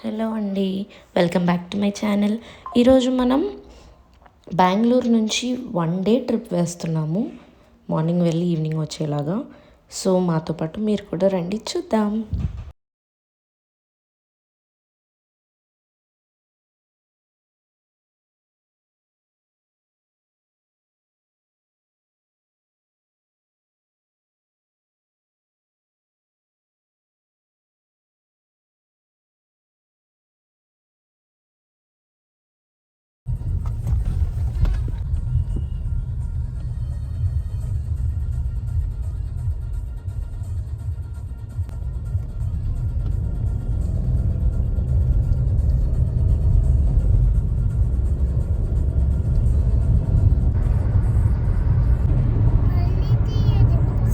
Hello అండి, welcome back to my channel. ఈరోజు మనం బెంగళూరు నుంచి 1 డే ట్రిప్ వేస్తున్నాము. మార్నింగ్ వెళ్ళి ఈవినింగ్ వచ్చేలాగా. సో మాతో పాటు మీరు కూడా రండి, చూద్దాం.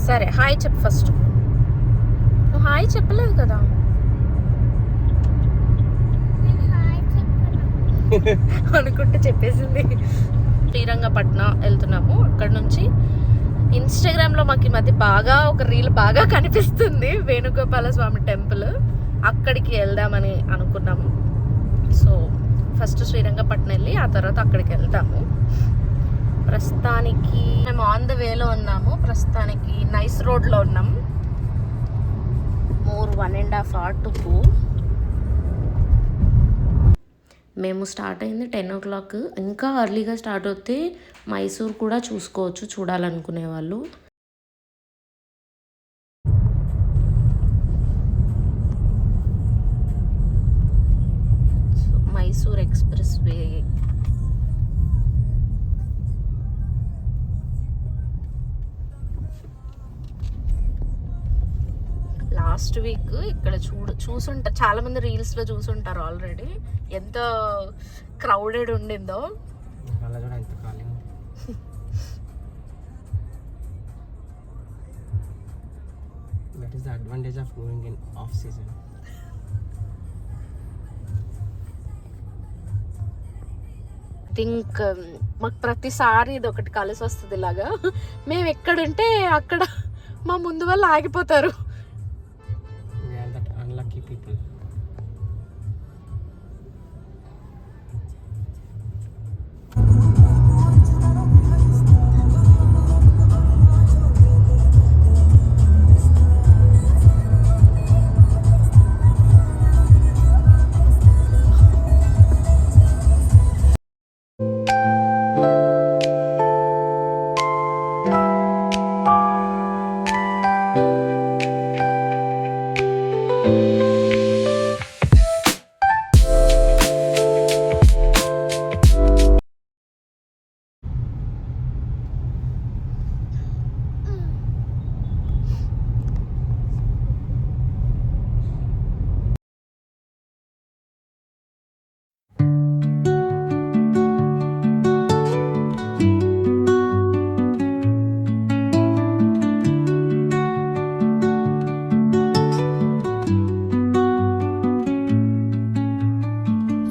సరే, హాయ్ చెప్పు. ఫస్ట్ నువ్వు హాయ్ చెప్పలేదు కదా. అనుకుంటే చెప్పేసింది. శ్రీరంగపట్నం వెళ్తున్నాము. అక్కడ నుంచి ఇన్స్టాగ్రామ్లో మాకు ఈ మధ్య బాగా ఒక రీల్ బాగా కనిపిస్తుంది, వేణుగోపాల స్వామి టెంపుల్. అక్కడికి వెళ్దామని అనుకున్నాము. సో ఫస్ట్ శ్రీరంగపట్నం వెళ్ళి ఆ తర్వాత అక్కడికి వెళ్తాము. ప్రస్తుతానికి మేము ఆన్ ద వేలో ఉన్నాము. ప్రస్తుతానికి నైస్ రోడ్లో ఉన్నాం. More 1.5 hours to go. మేము స్టార్ట్ అయింది 10 o'clock. ఇంకా అర్లీగా స్టార్ట్ అవుతే మైసూర్ కూడా చూసుకోవచ్చు, చూడాలనుకునే వాళ్ళు. Mysore express way. Last week ఇక్కడ చూసుంటారు చాలా మంది, రీల్స్లో చూసుంటారు ఆల్రెడీ, ఎంత క్రౌడెడ్ ఉండిందో. That is the advantage of going in off season. Think మాకు ప్రతిసారి ఇది ఒకటి కలిసి వస్తుంది. ఇలాగా మేము ఎక్కడుంటే అక్కడ మా ముందు వాళ్ళు ఆగిపోతారు. We are that unlucky people.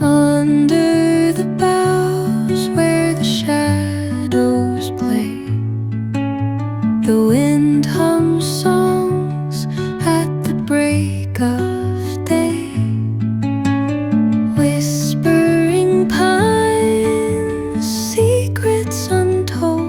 Under the boughs where the shadows play, the wind hums songs at the break of day, whispering pines, secrets untold.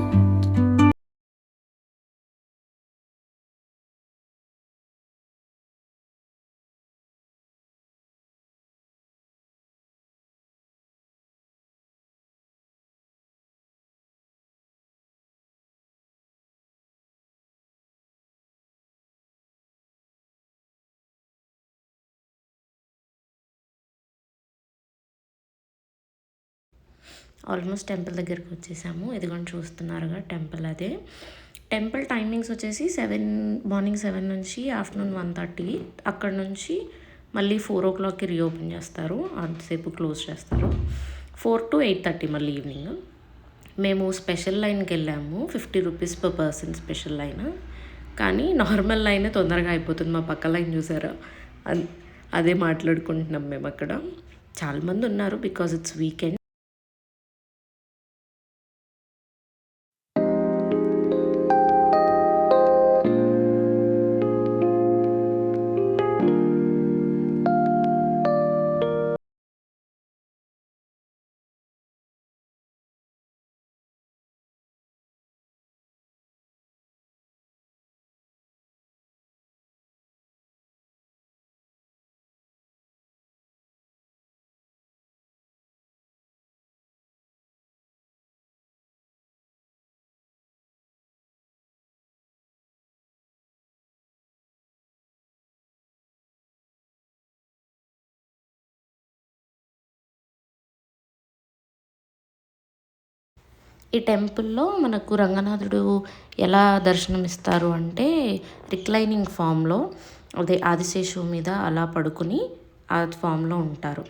Almost temple దగ్గరికి వచ్చేసాము. ఇదిగోండి చూస్తున్నారుగా టెంపుల్ అదే. టెంపుల్ టైమింగ్స్ వచ్చేసి మార్నింగ్ 7 నుంచి afternoon 1:30. అక్కడ నుంచి మళ్ళీ 4 o'clockకి రీఓపెన్ చేస్తారు, అంతసేపు క్లోజ్ చేస్తారు. 4 to 8:30 మళ్ళీ ఈవినింగ్. మేము స్పెషల్ లైన్కి వెళ్ళాము, 50 rupees per person special line. కానీ నార్మల్ లైన్ తొందరగా అయిపోతుంది. మా పక్క లైన్ చూసారా, అదే మాట్లాడుకుంటున్నాం మేము. అక్కడ చాలామంది ఉన్నారు బికాజ్ ఇట్స్ వీకెండ్. ఈ టెంపుల్లో మనకు రంగనాథుడు ఎలా దర్శనమిస్తారు అంటే రిక్లైనింగ్ ఫామ్లో, అదే ఆదిశేషువు మీద అలా పడుకుని ఆ ఫామ్లో ఉంటారు.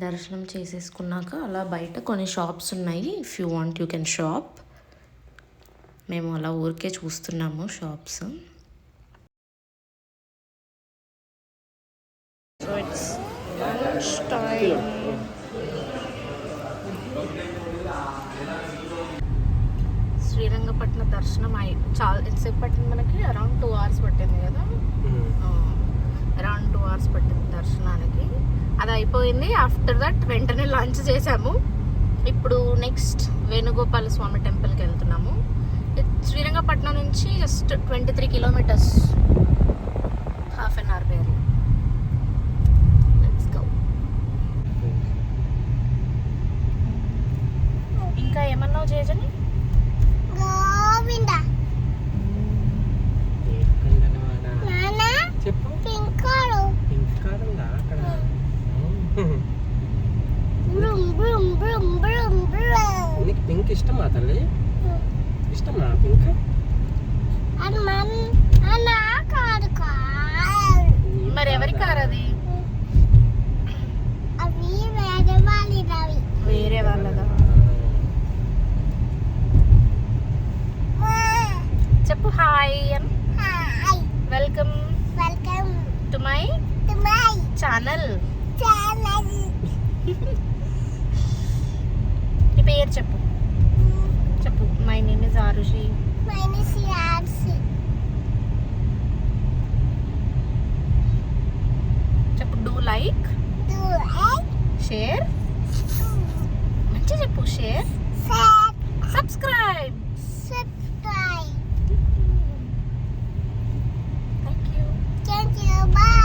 దర్శనం చేసేసుకున్నాక అలా బయట కొన్ని షాప్స్ ఉన్నాయి. If you want you can shop. మేము అలా ఊరికే చూస్తున్నాము shops. So it's lunch time. Srirangapatnam దర్శనం చాలా ఎంతసేపు పట్టింది మనకి? అరౌండ్ 2 hours పట్టింది కదా. అరౌండ్ 2 hours పట్టింది దర్శనానికి. అది అయిపోయింది. ఆఫ్టర్ దట్ వెంటనే లంచ్ చేసాము. ఇప్పుడు నెక్స్ట్ వేణుగోపాల స్వామి టెంపుల్కి వెళ్తున్నాము. శ్రీరంగపట్నం నుంచి just 23 kilometers, half an hour వేరు. Let's go. ఇంకా ఏమన్నావు చేజని? గోవిందా చెప్పు. పింక్ కారు అక్కడ vroom vroom vroom vroom vroom. నీకు పింక్ ఇష్టమా తల్లి? ఇష్టమా పింక్? నా కారు మరి ఎవరి కారు అది? అవి వేరే వాళ్ళవి. వేరే వాళ్ళదా? చెప్పు హాయ్ అని. Hi, welcome welcome to my channel. నీ పేరు చెప్పు. చెప్పు. My name is Arushi. చెప్పు. Do like, share. మంచి చెప్పు. Share, subscribe. Thank you. Bye.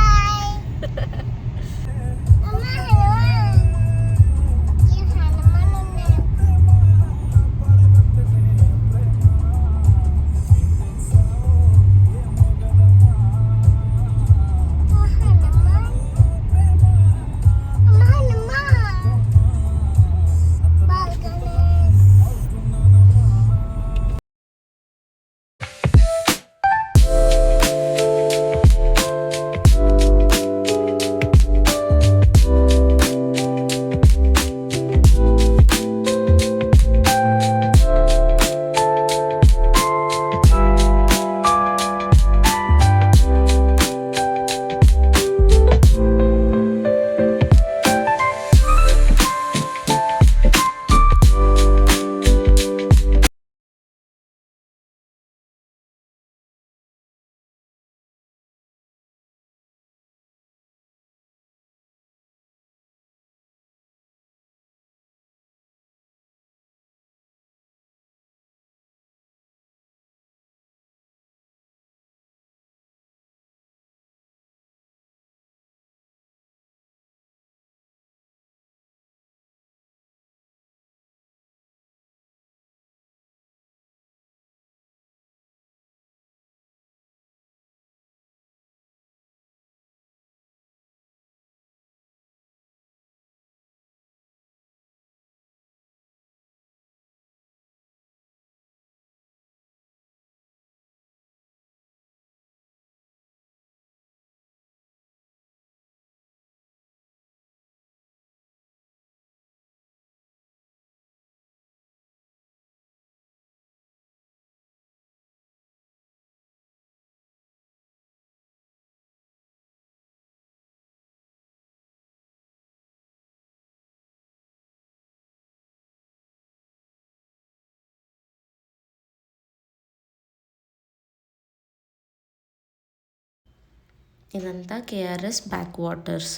ఇదంతా కేఆర్ఎస్ బ్యాక్ వాటర్స్.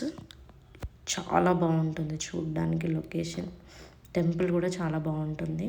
చాలా బాగుంటుంది చూడడానికి లొకేషన్. టెంపుల్ కూడా చాలా బాగుంటుంది.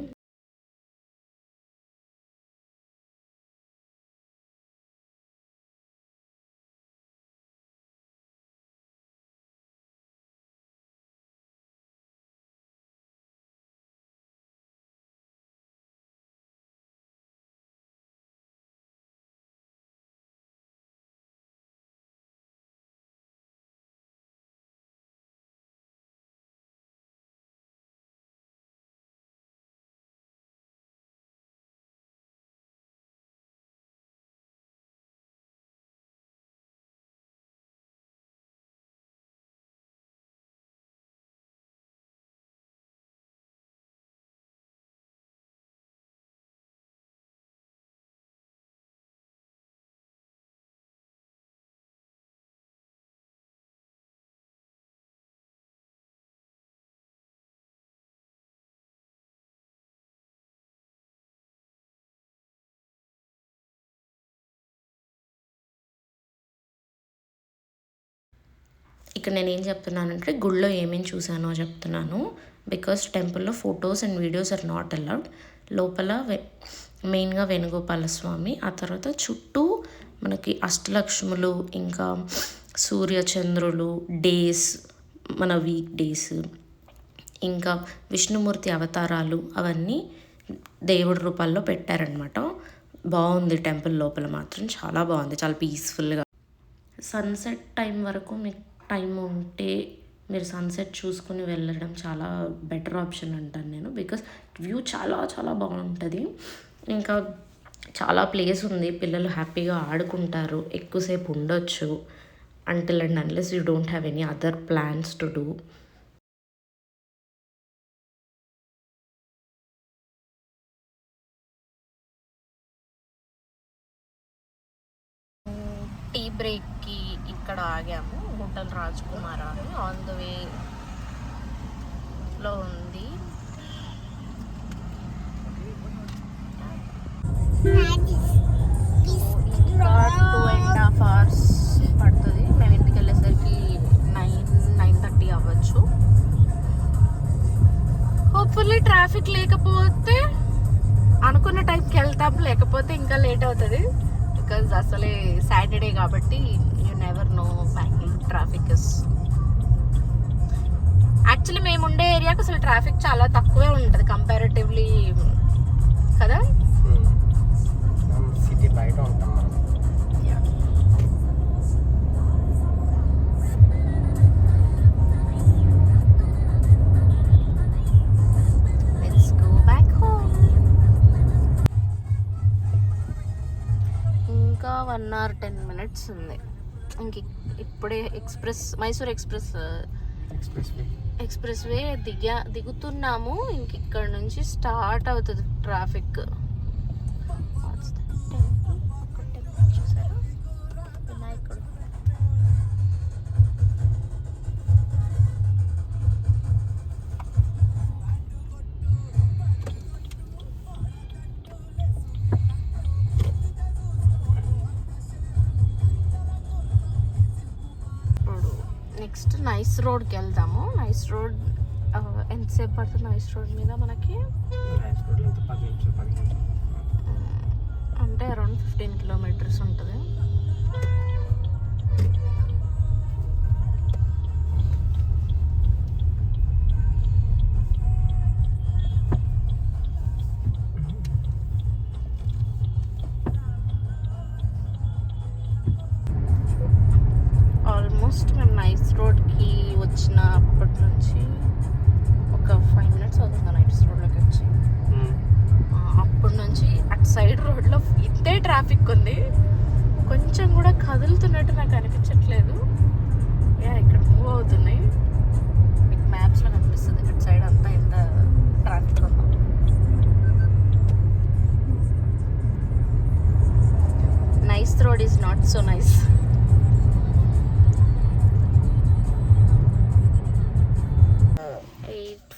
ఇక్కడ నేను ఏం చెప్తున్నానంటే గుళ్ళో ఏమేమి చూసానో చెప్తున్నాను. బికాస్ టెంపుల్లో photos and videos are not allowed. లోపల మెయిన్గా వేణుగోపాల స్వామి, ఆ తర్వాత చుట్టూ మనకి అష్టలక్ష్ములు, ఇంకా సూర్యచంద్రులు, డేస్, మన వీక్ డేస్, ఇంకా విష్ణుమూర్తి అవతారాలు అవన్నీ దేవుడి రూపాల్లో పెట్టారనమాట. బాగుంది టెంపుల్ లోపల మాత్రం, చాలా బాగుంది, చాలా పీస్ఫుల్గా. సన్సెట్ టైం వరకు మీకు టైం ఉంటే మీరు సన్సెట్ చూసుకుని వెళ్ళడం చాలా బెటర్ ఆప్షన్ అంటాను నేను. బికాస్ వ్యూ చాలా చాలా బాగుంటుంది. ఇంకా చాలా ప్లేస్ ఉంది, పిల్లలు హ్యాపీగా ఆడుకుంటారు, ఎక్కువసేపు ఉండొచ్చు. Until and unless you don't have any other plans to do. Tea బ్రేక్కి ఇక్కడ ఆగాము. హోటల్ రాజ్కుమార్ అని ఆన్ ద వేలో ఉంది. ఇంకా 2.5 hours పడుతుంది. మేము ఇంటికి వెళ్ళేసరికి 9:30 అవ్వచ్చు. హోప్ఫుల్లీ ట్రాఫిక్ లేకపోతే అనుకున్న టైంకి వెళ్తాం, లేకపోతే ఇంకా లేట్ అవుతుంది. బికాజ్ అసలే సాటర్డే కాబట్టి you never know Bengaluru traffic is. Actually మేము ఉండే ఏరియాకి అసలు ట్రాఫిక్ చాలా తక్కువే ఉంటుంది కంపారిటివ్లీ కదా. సిటీ బయట ఉంటాం. Let's go back home. ఇంకా 1 hour 10 minutes ఉంది. ఇంక ఇప్పుడే మైసూర్ ఎక్స్ప్రెస్ వే దిగుతున్నాము. ఇంక ఇక్కడ నుంచి స్టార్ట్ అవుతుంది ట్రాఫిక్. చూసారా వినాయకుడు. నెక్స్ట్ నైస్ రోడ్కి వెళ్దాము. నైస్ రోడ్ ఎంతసేపు పడుతుంది? నైస్ రోడ్ మీద మనకి అంటే అరౌండ్ 15 kilometers ఉంటుంది. ఆల్మోస్ట్ మేము నైస్ రోడ్కి వచ్చినప్పటి నుంచి ఒక 5 minutes అవుతుంది నైస్ రోడ్లోకి వచ్చి. అప్పటి నుంచి అటు సైడ్ రోడ్లో ఇంతే ట్రాఫిక్ ఉంది, కొంచెం కూడా కదులుతున్నట్టు నాకు అనిపించట్లేదు. ఇక్కడ మూవ్ అవుతున్నాయి. మీకు మ్యాప్స్లో కనిపిస్తుంది ఇటు సైడ్ అంతా ఎంత ట్రాఫిక్ ఉందో. Nice road is not so nice.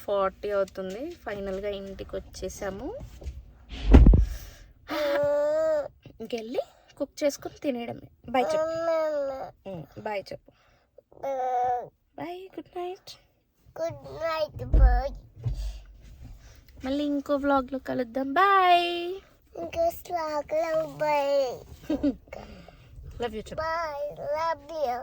Forty అవుతుంది. ఫైనల్గా ఇంటికి వచ్చేసాము. ఇంకెళ్ళి కుక్ చేసుకుని తినేయడమే. బాయ్ చెప్పు. బాయ్ చెప్పు. Bye. Good night. Good night bye. మళ్ళీ ఇంకో వ్లాగ్లో కలుద్దాం. బాయ్. ఇంకో వ్లాగ్లో బాయ్. లవ్ యూ చెప్పు. బాయ్. Love you.